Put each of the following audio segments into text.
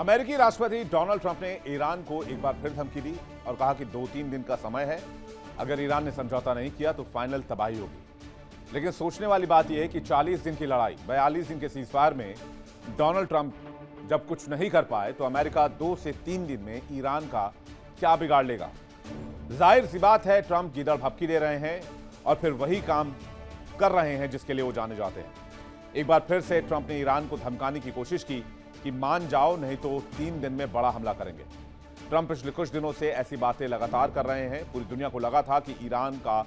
अमेरिकी राष्ट्रपति Donald Trump ने ईरान को एक बार फिर धमकी दी और कहा कि 2-3 दिन का समय है, अगर ईरान ने समझौता नहीं किया तो फाइनल तबाही होगी। लेकिन सोचने वाली बात यह है कि 40 दिन की लड़ाई, 42 दिन के सीजफायर में डोनाल्ड ट्रंप जब कुछ नहीं कर पाए तो अमेरिका 2 से 3 दिन में ईरान का क्या बिगाड़ लेगा। जाहिर सी बात है, ट्रंप गीदड़ भभकी दे रहे हैं और फिर वही काम कर रहे हैं जिसके लिए वो जाने जाते हैं। एक बार फिर से ट्रंप ने ईरान को धमकाने की कोशिश की कि मान जाओ नहीं तो 3 दिन में बड़ा हमला करेंगे। ट्रंप पिछले कुछ दिनों से ऐसी बातें लगातार कर रहे हैं। पूरी दुनिया को लगा था कि ईरान का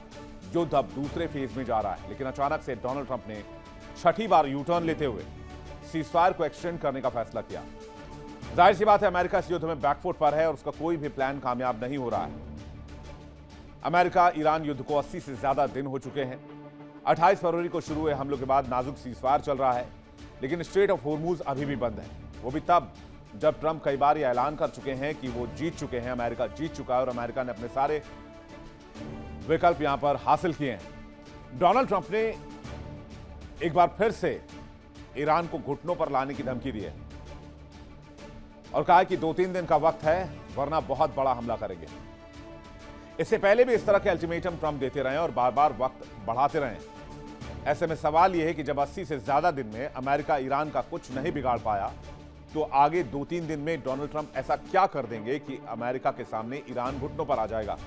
युद्ध अब दूसरे फेज में जा रहा है, लेकिन अचानक से डोनाल्ड ट्रंप ने छठी बार यू टर्न लेते हुए सीजफायर को एक्सटेंड करने का फैसला किया। जाहिर सी बात है, अमेरिका इस युद्ध में बैकफुट पर है और उसका कोई भी प्लान कामयाब नहीं हो रहा है। अमेरिका ईरान युद्ध को 80 से ज्यादा दिन हो चुके हैं। 28 फरवरी को शुरू हुए हमलों के बाद नाजुक सीजफायर चल रहा है, लेकिन स्ट्रेट ऑफ होर्मुज अभी भी बंद है। वो भी तब जब ट्रंप कई बार ये ऐलान कर चुके हैं कि वो जीत चुके हैं, अमेरिका जीत चुका है और अमेरिका ने अपने सारे विकल्प यहां पर हासिल किए हैं। डोनाल्ड ट्रंप ने एक बार फिर से ईरान को घुटनों पर लाने की धमकी दी है और कहा कि 2-3 दिन का वक्त है, वरना बहुत बड़ा हमला करेंगे। इससे पहले भी इस तरह के अल्टीमेटम ट्रंप देते रहे और बार बार वक्त बढ़ाते रहे। ऐसे में सवाल यह है कि जब 80 से ज्यादा दिन में अमेरिका ईरान का कुछ नहीं बिगाड़ पाया तो आगे 2-3 दिन में डोनाल्ड ट्रंप ऐसा क्या कर देंगे कि अमेरिका के सामने ईरान घुटनों पर आ जाएगा।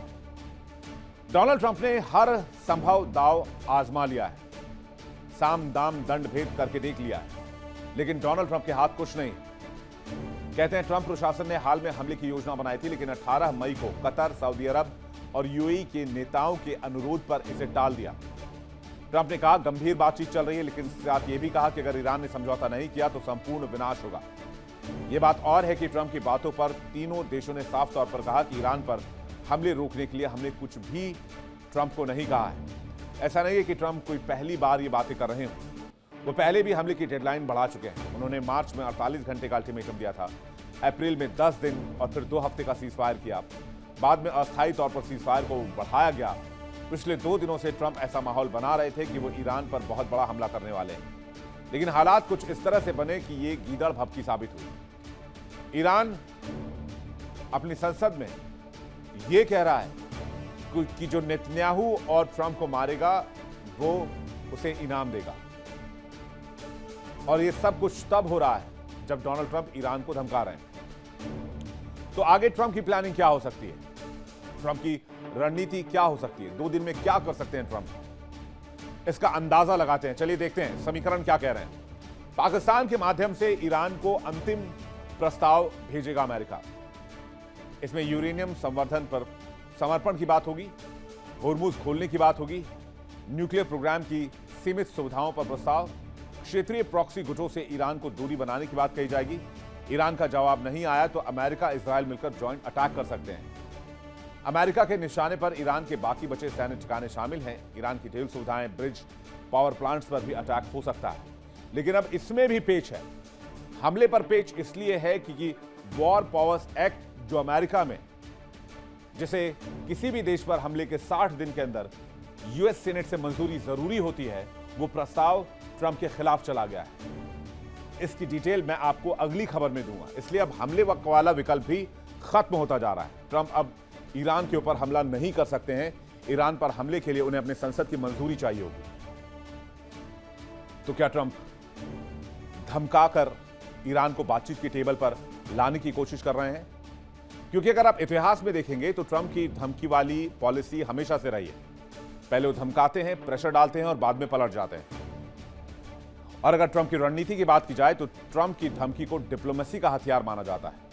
डोनाल्ड ट्रंप ने हर संभव दांव आजमा लिया है, साम दाम दंड भेद करके देख लिया है, लेकिन डोनाल्ड ट्रंप के हाथ कुछ नहीं। कहते हैं ट्रंप प्रशासन ने हाल में हमले की योजना बनाई थी, लेकिन 18 मई को कतर, सऊदी अरब और यूएई के नेताओं के अनुरोध पर इसे टाल दिया। ट्रंप ने कहा गंभीर बातचीत चल रही है, लेकिन साथ यह भी कहा कि अगर ईरान ने समझौता नहीं किया तो संपूर्ण विनाश होगा। यह बात और है कि ट्रंप की बातों पर तीनों देशों ने साफ तौर पर कहा कि ईरान पर हमले रोकने के लिए हमने कुछ भी ट्रंप को नहीं कहा है। ऐसा नहीं है कि ट्रंप कोई पहली बार ये बातें कर रहे हों, वो पहले भी हमले की डेडलाइन बढ़ा चुके हैं। उन्होंने मार्च में 48 घंटे का अल्टीमेटम दिया था, अप्रैल में 10 दिन और फिर 2 हफ्ते का सीजफायर किया। बाद में अस्थायी तौर पर सीजफायर को बढ़ाया गया। पिछले 2 दिनों से ट्रंप ऐसा माहौल बना रहे थे कि वो ईरान पर बहुत बड़ा हमला करने वाले हैं, लेकिन हालात कुछ इस तरह से बने कि ये गीदड़ भभकी साबित हुई। ईरान अपनी संसद में ये कह रहा है कि जो नेतन्याहू और ट्रंप को मारेगा वो उसे इनाम देगा, और ये सब कुछ तब हो रहा है जब डोनाल्ड ट्रंप ईरान को धमका रहे हैं। तो आगे ट्रंप की प्लानिंग क्या हो सकती है, ट्रंप की रणनीति क्या हो सकती है, 2 दिन में क्या कर सकते हैं ट्रंप, इसका अंदाजा लगाते हैं। चलिए देखते हैं समीकरण क्या कह रहे हैं। पाकिस्तान के माध्यम से ईरान को अंतिम प्रस्ताव भेजेगा अमेरिका। इसमें यूरेनियम संवर्धन पर समर्पण की बात होगी, होर्मुज खोलने की बात होगी, न्यूक्लियर प्रोग्राम की सीमित सुविधाओं पर प्रस्ताव, क्षेत्रीय प्रॉक्सी गुटों से ईरान को दूरी बनाने की बात कही जाएगी। ईरान का जवाब नहीं आया तो अमेरिका इजराइल मिलकर जॉइंट अटैक कर सकते हैं। अमेरिका के निशाने पर ईरान के बाकी बचे सैन्य ठिकाने शामिल हैं। ईरान की तेल सुविधाएं, ब्रिज, पावर प्लांट्स पर भी अटैक हो सकता है। लेकिन अब इसमें भी पेच है। हमले पर पेच इसलिए है कि वॉर पावर्स एक्ट, जो अमेरिका में जिसे किसी भी देश पर हमले के 60 दिन के अंदर यूएस सीनेट से मंजूरी जरूरी होती है, वो प्रस्ताव ट्रंप के खिलाफ चला गया है। इसकी डिटेल मैं आपको अगली खबर में दूंगा। इसलिए अब हमले वाला विकल्प भी खत्म होता जा रहा है। ट्रंप अब ईरान के ऊपर हमला नहीं कर सकते हैं। ईरान पर हमले के लिए उन्हें अपने संसद की मंजूरी चाहिए होगी। तो क्या ट्रंप धमकाकर ईरान को बातचीत की टेबल पर लाने की कोशिश कर रहे हैं? क्योंकि अगर आप इतिहास में देखेंगे तो ट्रंप की धमकी वाली पॉलिसी हमेशा से रही है। पहले वो धमकाते हैं, प्रेशर डालते हैं और बाद में पलट जाते हैं। और अगर ट्रंप की रणनीति की बात की जाए तो ट्रंप की धमकी को डिप्लोमेसी का हथियार माना जाता है।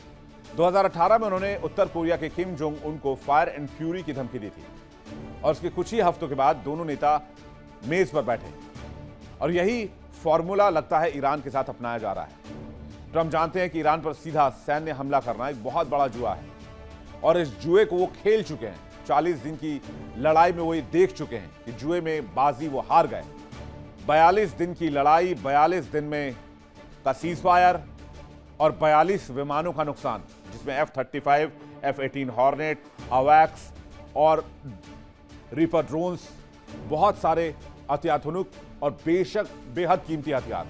2018 में उन्होंने उत्तर कोरिया के किम जोंग उन को फायर एंड फ्यूरी की धमकी दी थी और उसके कुछ ही हफ्तों के बाद दोनों नेता मेज पर बैठे और यही फॉर्मूला लगता है ईरान के साथ अपनाया जा रहा है। ट्रंप जानते हैं कि ईरान पर सीधा सैन्य हमला करना एक बहुत बड़ा जुआ है और इस जुए को वो खेल चुके हैं। 40 दिन की लड़ाई में वो ये देख चुके हैं कि जुए में बाजी वो हार गए। 42 दिन की लड़ाई, 42 दिन में का सीजफायर और 42 विमानों का नुकसान, जिसमें F-35, F-18 हॉर्नेट, अवैक्स और रीपर ड्रोन्स, बहुत सारे अत्याधुनिक और बेशक बेहद कीमती हथियार।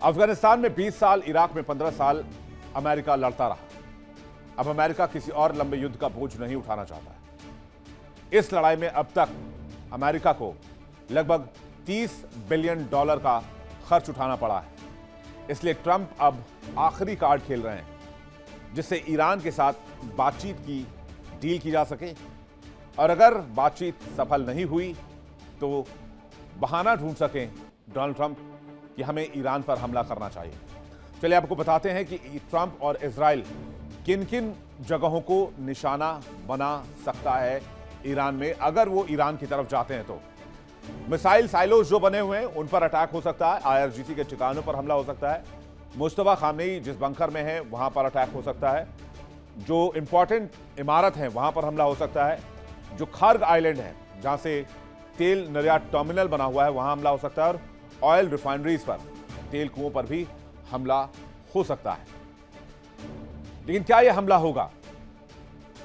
अफगानिस्तान में 20 साल, इराक में 15 साल अमेरिका लड़ता रहा। अब अमेरिका किसी और लंबे युद्ध का बोझ नहीं उठाना चाहता है। इस लड़ाई में अब तक अमेरिका को लगभग $30 बिलियन का खर्च उठाना पड़ा है। इसलिए ट्रंप अब आखिरी कार्ड खेल रहे हैं, जिससे ईरान के साथ बातचीत की डील की जा सके, और अगर बातचीत सफल नहीं हुई तो बहाना ढूंढ सकें डोनाल्ड ट्रंप कि हमें ईरान पर हमला करना चाहिए। चलिए आपको बताते हैं कि ट्रंप और इजराइल किन किन जगहों को निशाना बना सकता है ईरान में, अगर वो ईरान की तरफ जाते हैं तो। मिसाइल साइलोज जो बने हुए हैं उन पर अटैक हो सकता है, IRGC के ठिकानों पर हमला हो सकता है, मुस्तफा खामेनी जिस बंकर में है वहां पर अटैक हो सकता है, जो इंपॉर्टेंट इमारत है वहां पर हमला हो सकता है, जो खार्ग आइलैंड है जहां से तेल निर्यात टर्मिनल बना हुआ है वहां हमला हो सकता है, और ऑयल रिफाइनरीज पर, तेल कुओं पर भी हमला हो सकता है। लेकिन क्या यह हमला होगा?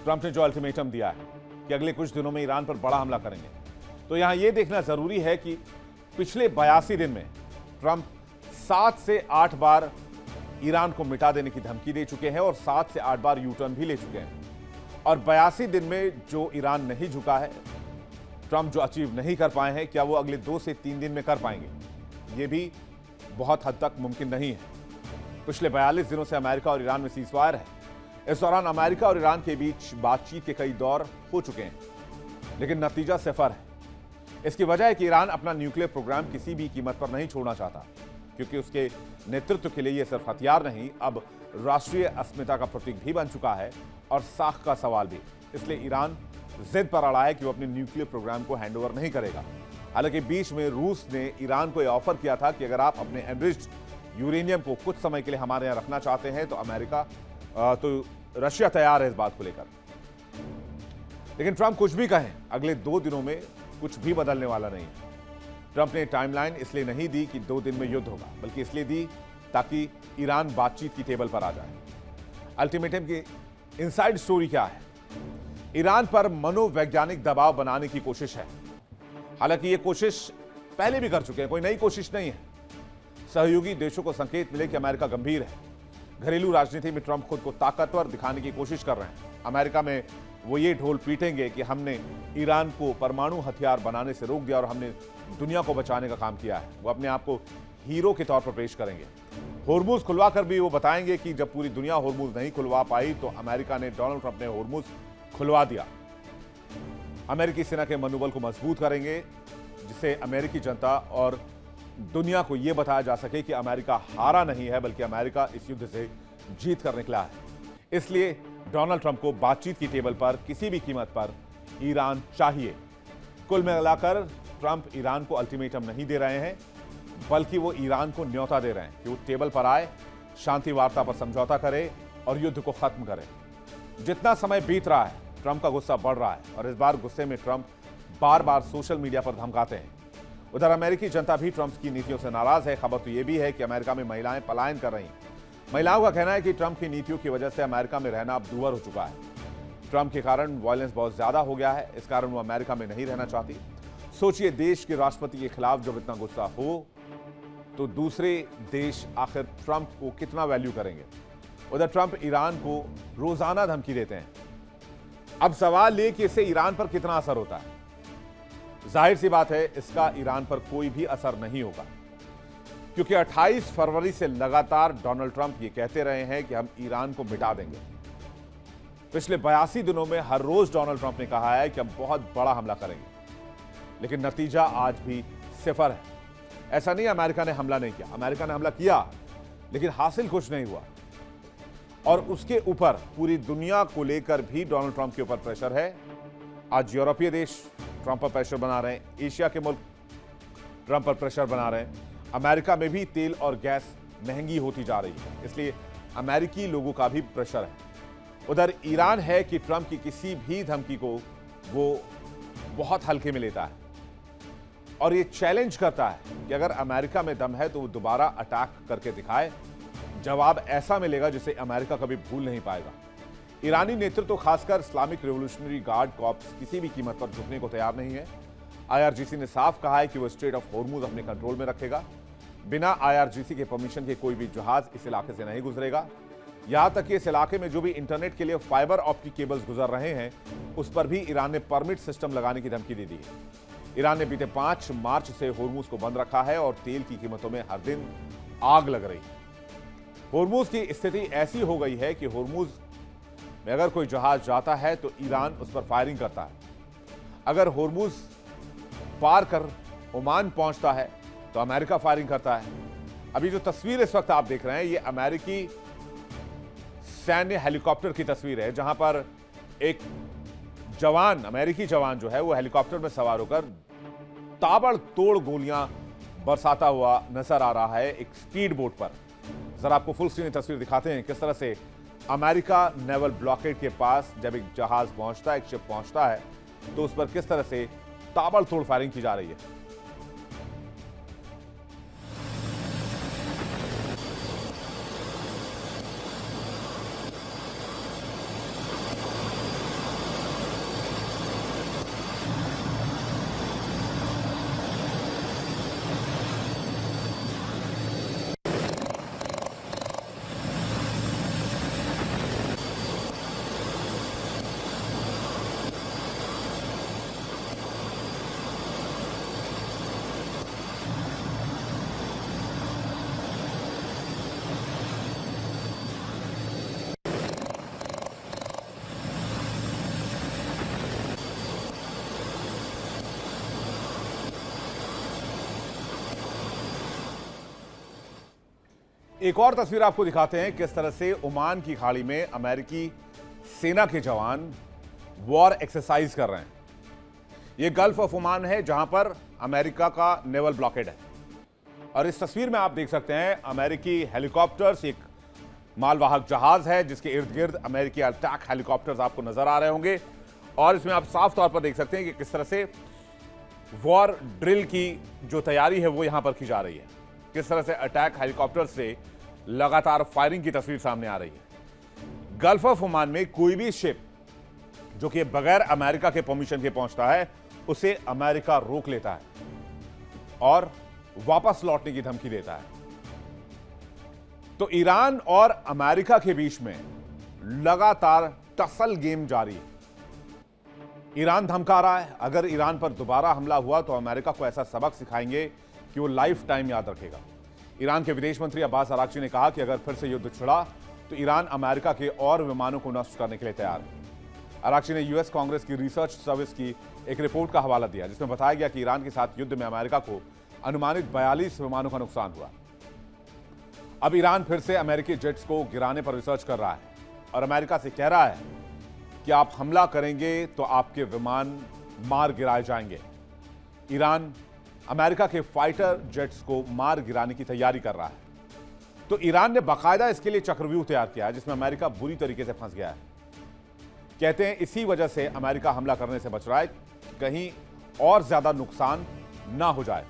ट्रंप ने जो अल्टीमेटम दिया है कि अगले कुछ दिनों में ईरान पर बड़ा हमला करेंगे, तो यहां यह देखना जरूरी है कि पिछले 82 दिन में ट्रंप 7 से 8 बार ईरान को मिटा देने की धमकी दे चुके हैं और 7 से 8 बार यूटर्न भी ले चुके हैं। और 82 दिन में जो ईरान नहीं झुका है, ट्रंप जो अचीव नहीं कर पाए हैं, क्या वो अगले 2 से 3 दिन में कर पाएंगे? ये भी बहुत हद तक मुमकिन नहीं है। पिछले 42 दिनों से अमेरिका और ईरान में सीजफायर है। इस दौरान अमेरिका और ईरान के बीच बातचीत के कई दौर हो चुके हैं, लेकिन नतीजा सिफर है। इसकी वजह है कि ईरान अपना न्यूक्लियर प्रोग्राम किसी भी कीमत पर नहीं छोड़ना चाहता, क्योंकि उसके नेतृत्व के लिए यह सिर्फ हथियार नहीं, अब राष्ट्रीय अस्मिता का प्रतीक भी बन चुका है और साख का सवाल भी। इसलिए ईरान जिद पर अड़ा है कि वो अपने न्यूक्लियर प्रोग्राम को हैंडओवर नहीं करेगा। हालांकि बीच में रूस ने ईरान को यह ऑफर किया था कि अगर आप अपने एनरिच्ड यूरेनियम को कुछ समय के लिए हमारे यहां रखना चाहते हैं तो रशिया तैयार है इस बात को लेकर। लेकिन ट्रंप कुछ भी कहें, अगले 2 दिनों में कुछ भी बदलने वाला नहीं है। ट्रंप ने टाइमलाइन इसलिए नहीं दी कि 2 दिन में युद्ध होगा, बल्कि इसलिए दी ताकि ईरान बातचीत की टेबल पर आ जाए। अल्टीमेटम की इनसाइड स्टोरी क्या है? ईरान पर मनोवैज्ञानिक दबाव बनाने की कोशिश है। हालांकि यह कोशिश पहले भी कर चुके हैं, कोई नई कोशिश नहीं है। सहयोगी देशों को संकेत मिले कि अमेरिका गंभीर है। घरेलू राजनीति में ट्रंप खुद को ताकतवर दिखाने की कोशिश कर रहे हैं। अमेरिका में वो ये ढोल पीटेंगे कि हमने ईरान को परमाणु हथियार बनाने से रोक दिया और हमने दुनिया को बचाने का काम किया है। वो अपने आप को हीरो के तौर पर पेश करेंगे। होर्मुज खुलवा कर भी वो बताएंगे कि जब पूरी दुनिया होर्मुज नहीं खुलवा पाई तो अमेरिका ने, डोनाल्ड ट्रंप ने होर्मुज खुलवा दिया। अमेरिकी सेना के मनोबल को मजबूत करेंगे, जिससे अमेरिकी जनता और दुनिया को यह बताया जा सके कि अमेरिका हारा नहीं है, बल्कि अमेरिका इस युद्ध से जीत कर निकला है। इसलिए डोनाल्ड ट्रंप को बातचीत की टेबल पर किसी भी कीमत पर ईरान चाहिए। कुल मिलाकर ट्रंप ईरान को अल्टीमेटम नहीं दे रहे हैं, बल्कि वो ईरान को न्योता दे रहे हैं कि वो टेबल पर आए, शांति वार्ता पर समझौता करे और युद्ध को खत्म करे। जितना समय बीत रहा है, ट्रंप का गुस्सा बढ़ रहा है और इस बार गुस्से में ट्रंप बार बार सोशल मीडिया पर धमकाते हैं। उधर अमेरिकी जनता भी ट्रंप की नीतियों से नाराज है। खबर तो यह भी है कि अमेरिका में महिलाएं पलायन कर रही हैं। महिलाओं का कहना है कि ट्रंप की नीतियों की वजह से अमेरिका में रहना अब दूभर हो चुका है। ट्रंप के कारण वायलेंस बहुत ज्यादा हो गया है, इस कारण वो अमेरिका में नहीं रहना चाहती। सोचिए, देश के राष्ट्रपति के खिलाफ जब इतना गुस्सा हो तो दूसरे देश आखिर ट्रंप को कितना वैल्यू करेंगे। उधर ट्रंप ईरान को रोजाना धमकी देते हैं। अब सवाल ये कि इससे ईरान पर कितना असर होता है। जाहिर सी बात है, इसका ईरान पर कोई भी असर नहीं होगा, क्योंकि 28 फरवरी से लगातार डोनाल्ड ट्रंप ये कहते रहे हैं कि हम ईरान को मिटा देंगे। पिछले 82 दिनों में हर रोज डोनाल्ड ट्रंप ने कहा है कि हम बहुत बड़ा हमला करेंगे, लेकिन नतीजा आज भी सिफर है। ऐसा नहीं अमेरिका ने हमला नहीं किया, अमेरिका ने हमला किया, लेकिन हासिल कुछ नहीं हुआ। और उसके ऊपर पूरी दुनिया को लेकर भी डोनाल्ड ट्रंप के ऊपर प्रेशर है। आज यूरोपीय देश ट्रंप पर प्रेशर बना रहे हैं, एशिया के मुल्क ट्रंप पर प्रेशर बना रहे हैं। अमेरिका में भी तेल और गैस महंगी होती जा रही है, इसलिए अमेरिकी लोगों का भी प्रेशर है। उधर ईरान है कि ट्रंप की किसी भी धमकी को वो बहुत हल्के में लेता है और ये चैलेंज करता है कि अगर अमेरिका में दम है तो वो दोबारा अटैक करके दिखाए। जवाब ऐसा मिलेगा जिसे अमेरिका कभी भूल नहीं पाएगा। ईरानी नेतृत्व, खासकर इस्लामिक रिवोल्यूशनरी गार्ड कॉर्प्स, किसी भी कीमत पर झुकने को तैयार नहीं है। IRGC ने साफ कहा है कि वो स्ट्रेट ऑफ होर्मुज अपने कंट्रोल में रखेगा। बिना आईआरजीसी के परमिशन के कोई भी जहाज इस इलाके से नहीं गुजरेगा। यहां तक कि इस इलाके में जो भी इंटरनेट के लिए फाइबर ऑप्टिक केबल्स गुजर रहे हैं, उस पर भी ईरान ने परमिट सिस्टम लगाने की धमकी दे दी है। ईरान ने बीते 5 मार्च से होर्मुज को बंद रखा है और तेल की कीमतों में हर दिन आग लग रही है। होर्मुज की स्थिति ऐसी हो गई है कि होर्मुज में अगर कोई जहाज जाता है तो ईरान उस पर फायरिंग करता है। अगर होर्मुज पार कर ओमान पहुंचता है तो अमेरिका फायरिंग करता है। अभी जो तस्वीर इस वक्त आप देख रहे हैं, ये अमेरिकी सैन्य हेलीकॉप्टर की तस्वीर है, जहां पर एक जवान, अमेरिकी जवान जो है वो हेलीकॉप्टर में सवार होकर ताबड़तोड़ गोलियां बरसाता हुआ नजर आ रहा है एक स्पीड बोट पर। जरा आपको फुल स्क्रीन तस्वीर दिखाते हैं किस तरह से अमेरिका नेवल ब्लॉकेड के पास जब एक जहाज पहुंचता है, एक शिप पहुंचता है, तो उस पर किस तरह से ताबड़तोड़ फायरिंग की जा रही है। एक और तस्वीर आपको दिखाते हैं किस तरह से ओमान की खाड़ी में अमेरिकी सेना के जवान वॉर एक्सरसाइज कर रहे हैं। यह गल्फ ऑफ ओमान है जहां पर अमेरिका का नेवल ब्लॉकेड है और इस तस्वीर में आप देख सकते हैं अमेरिकी हेलीकॉप्टर्स, एक मालवाहक जहाज है जिसके इर्द गिर्द अमेरिकी अटैक हेलीकॉप्टर्स आपको नजर आ रहे होंगे और इसमें आप साफ तौर पर देख सकते हैं कि किस तरह से वॉर ड्रिल की जो तैयारी है वो यहां पर की जा रही है। किस तरह से अटैक हेलीकॉप्टर से लगातार फायरिंग की तस्वीर सामने आ रही है। गल्फ ऑफ ओमान में कोई भी शिप जो कि बगैर अमेरिका के परमिशन के पहुंचता है, उसे अमेरिका रोक लेता है और वापस लौटने की धमकी देता है। तो ईरान और अमेरिका के बीच में लगातार टसल गेम जारी है। ईरान धमका रहा है अगर ईरान पर दोबारा हमला हुआ तो अमेरिका को ऐसा सबक सिखाएंगे कि वो लाइफ टाइम याद रखेगा। ईरान के विदेश मंत्री अब्बास अराक्ची ने कहा कि अगर फिर से युद्ध छिड़ा तो ईरान अमेरिका के और विमानों को नष्ट करने के लिए तैयार है। अराक्ची ने यूएस कांग्रेस की रिसर्च सर्विस की एक रिपोर्ट का हवाला दिया जिसमें बताया गया कि ईरान के साथ युद्ध में अमेरिका को अनुमानित 42 विमानों का नुकसान हुआ। अब ईरान फिर से अमेरिकी जेट्स को गिराने पर रिसर्च कर रहा है और अमेरिका से कह रहा है कि आप हमला करेंगे तो आपके विमान मार गिराए जाएंगे। ईरान अमेरिका के फाइटर जेट्स को मार गिराने की तैयारी कर रहा है। तो ईरान ने बाकायदा इसके लिए चक्रव्यूह तैयार किया है जिसमें अमेरिका बुरी तरीके से फंस गया है। कहते हैं इसी वजह से अमेरिका हमला करने से बच रहा है कि कहीं और ज्यादा नुकसान ना हो जाए।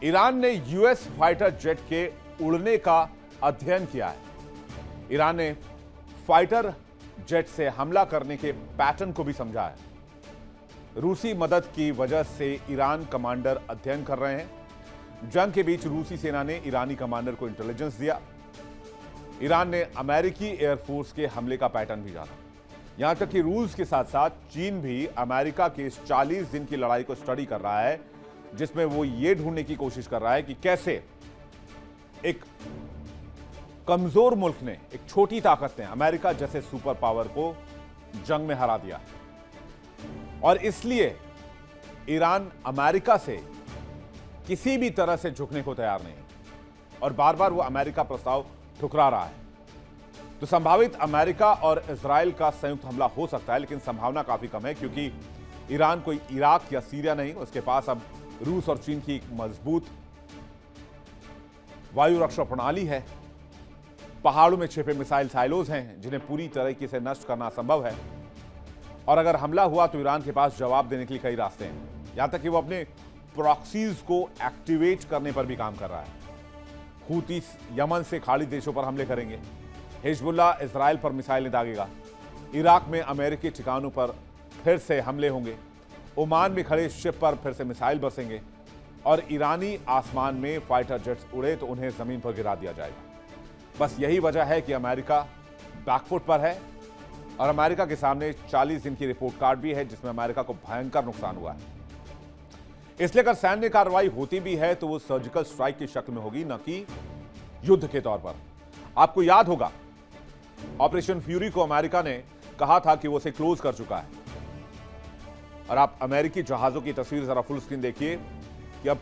ईरान ने यूएस फाइटर जेट के उड़ने का अध्ययन किया है। ईरान ने फाइटर जेट से हमला करने के पैटर्न को भी समझा है। रूसी मदद की वजह से ईरान कमांडर अध्ययन कर रहे हैं। जंग के बीच रूसी सेना ने ईरानी कमांडर को इंटेलिजेंस दिया। ईरान ने अमेरिकी एयरफोर्स के हमले का पैटर्न भी जाना। यहां तक कि रूस के साथ साथ चीन भी अमेरिका के इस 40 दिन की लड़ाई को स्टडी कर रहा है जिसमें वो ये ढूंढने की कोशिश कर रहा है कि कैसे एक कमजोर मुल्क ने, एक छोटी ताकत ने अमेरिका जैसे सुपर पावर को जंग में हरा दिया और इसलिए ईरान अमेरिका से किसी भी तरह से झुकने को तैयार नहीं और बार बार वो अमेरिका प्रस्ताव ठुकरा रहा है। तो संभावित अमेरिका और इजराइल का संयुक्त हमला हो सकता है, लेकिन संभावना काफी कम है क्योंकि ईरान कोई इराक या सीरिया नहीं, उसके पास अब रूस और चीन की एक मजबूत वायु रक्षा प्रणाली है। पहाड़ों में छिपे मिसाइल साइलोज हैं जिन्हें पूरी तरीके से नष्ट करना असंभव है और अगर हमला हुआ तो ईरान के पास जवाब देने के लिए कई रास्ते हैं। यहां तक कि वो अपने प्रॉक्सीज को एक्टिवेट करने पर भी काम कर रहा है। हूती यमन से खाड़ी देशों पर हमले करेंगे, हिजबुल्लाह इजराइल पर मिसाइलें दागेगा, इराक में अमेरिकी ठिकानों पर फिर से हमले होंगे, ओमान में खड़े शिप पर फिर से मिसाइल बरसेंगे। और ईरानी आसमान में फाइटर जेट्स उड़े तो उन्हें जमीन पर गिरा दिया जाएगा। बस यही वजह है कि अमेरिका बैकफुट पर है और अमेरिका के सामने 40 दिन की रिपोर्ट कार्ड भी है जिसमें अमेरिका को भयंकर नुकसान हुआ है। इसलिए अगर सैन्य कार्रवाई होती भी है तो वो सर्जिकल स्ट्राइक की शक्ल में होगी, न कि युद्ध के तौर पर। आपको याद होगा ऑपरेशन फ्यूरी को अमेरिका ने कहा था कि वो उसे क्लोज कर चुका है। और आप अमेरिकी जहाजों की तस्वीर जरा फुल स्क्रीन देखिए कि अब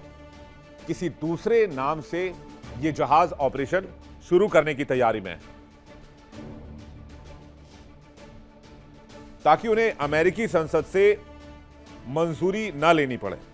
किसी दूसरे नाम से ये जहाज ऑपरेशन शुरू करने की तैयारी में है, ताकि उन्हें अमेरिकी संसद से मंजूरी न लेनी पड़े।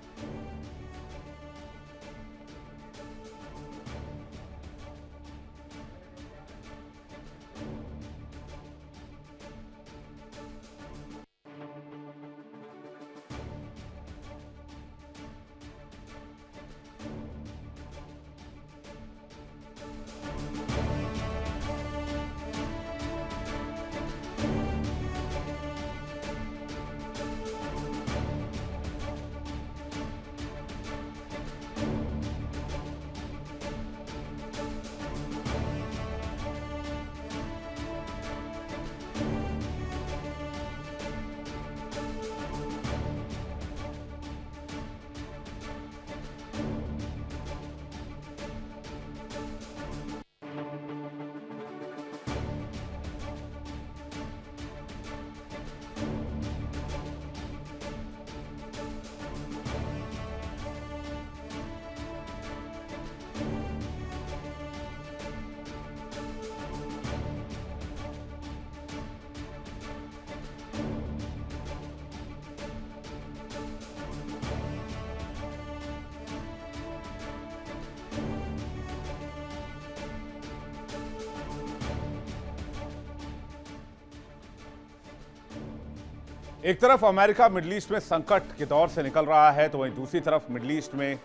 एक तरफ अमेरिका मिडिल ईस्ट में संकट के दौर से निकल रहा है तो वहीं दूसरी तरफ मिडिल ईस्ट में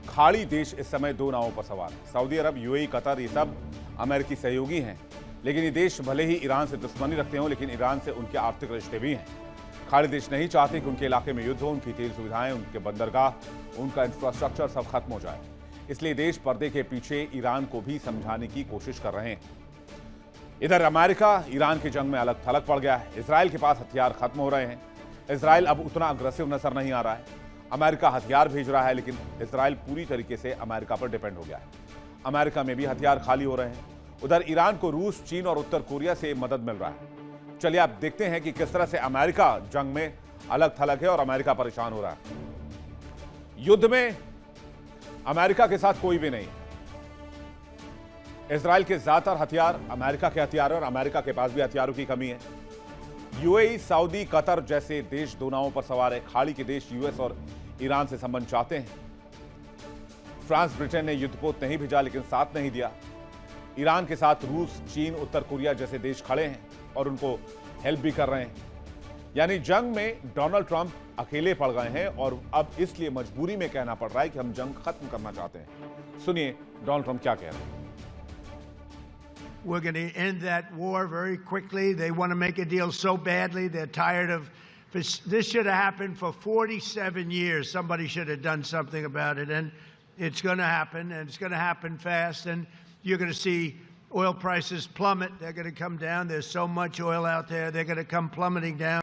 खाड़ी देश इस समय दो नावों पर सवार है। सऊदी अरब, यूएई, कतर, ये सब अमेरिकी सहयोगी हैं, लेकिन ये देश भले ही ईरान से दुश्मनी रखते हों, लेकिन ईरान से उनके आर्थिक रिश्ते भी हैं। खाड़ी देश नहीं चाहते कि उनके इलाके में युद्ध हो, उनकी तेल सुविधाएं, उनके बंदरगाह, उनका इंफ्रास्ट्रक्चर सब खत्म हो जाए। इसलिए देश पर्दे के पीछे ईरान को भी समझाने की कोशिश कर रहे हैं। इधर अमेरिका ईरान की जंग में अलग थलग पड़ गया है। इजराइल के पास हथियार खत्म हो रहे हैं। इजराइल अब उतना अग्रेसिव नजर नहीं आ रहा है। अमेरिका हथियार भेज रहा है, लेकिन इजराइल पूरी तरीके से अमेरिका पर डिपेंड हो गया है। अमेरिका में भी हथियार खाली हो रहे हैं। उधर ईरान को रूस, चीन और उत्तर कोरिया से मदद मिल रहा है। चलिए आप देखते हैं कि किस तरह से अमेरिका जंग में अलग थलग है और अमेरिका परेशान हो रहा है। युद्ध में अमेरिका के साथ कोई भी नहीं है। इजराइल के ज्यादातर हथियार अमेरिका के हथियार हैं और अमेरिका के पास भी हथियारों की कमी है। यूएई, सऊदी, कतर जैसे देश दो नावों पर सवार है। खाड़ी के देश यूएस और ईरान से संबंध चाहते हैं। फ्रांस, ब्रिटेन ने युद्धपोत नहीं भेजा, लेकिन साथ नहीं दिया। ईरान के साथ रूस, चीन, उत्तर कोरिया जैसे देश खड़े हैं और उनको हेल्प भी कर रहे हैं। यानी जंग में डोनाल्ड ट्रंप अकेले पड़ गए हैं और अब इसलिए मजबूरी में कहना पड़ रहा है कि हम जंग खत्म करना चाहते हैं। सुनिए डोनाल्ड ट्रंप क्या कह रहे हैं। We're going to end that war very quickly. They want to make a deal so badly. They're tired of this. Should have happened for 47 years. Somebody should have done something about it. And it's going to happen, and it's going to happen fast. And you're going to see oil prices plummet. They're going to come down. There's so much oil out there. They're going to come plummeting down.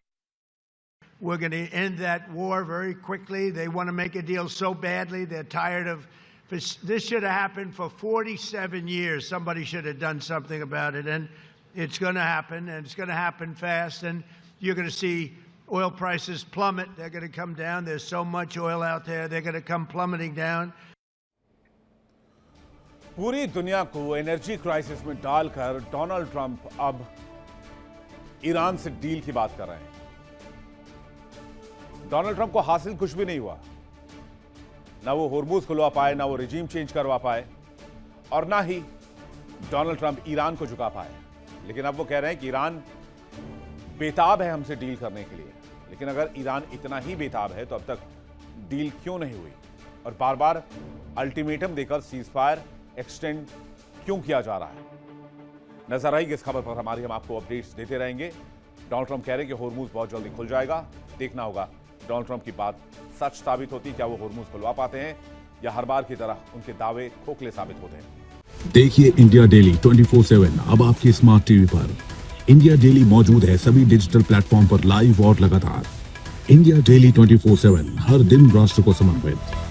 We're going to end that war very quickly. They want to make a deal so badly. They're tired of this. Should have happened for 47 years. Somebody should have done something about it. And it's going to happen, and it's going to happen fast. And you're going to see oil prices plummet. They're going to come down. There's so much oil out there. They're going to come plummeting down. पूरी दुनिया को energy crisis में डालकर Donald Trump अब Iran से deal की बात कर रहे हैं। डोनाल्ड ट्रंप को हासिल कुछ भी नहीं हुआ। ना वो होर्मुज खुलवा पाए, ना वो रिजीम चेंज करवा पाए और ना ही डोनाल्ड ट्रंप ईरान को झुका पाए। लेकिन अब वो कह रहे हैं कि ईरान बेताब है हमसे डील करने के लिए। लेकिन अगर ईरान इतना ही बेताब है तो अब तक डील क्यों नहीं हुई और बार बार अल्टीमेटम देकर सीजफायर एक्सटेंड क्यों किया जा रहा है? नजर आएगी इस खबर पर हमारी, हम आपको अपडेट्स देते रहेंगे। डोनाल्ड ट्रंप कह रहे हैं कि होर्मुज बहुत जल्दी खुल जाएगा। देखना होगा डोनाल्ड ट्रंप की बात सच साबित होती, क्या वो होर्मुज खुलवा पाते हैं या हर बार की तरह उनके दावे खोखले साबित होते हैं। देखिए इंडिया डेली 24/7 अब आपकी स्मार्ट टीवी पर। इंडिया डेली मौजूद है सभी डिजिटल प्लेटफॉर्म पर लाइव और लगातार। इंडिया डेली 24/7 हर दिन राष्ट्र को समर्पित।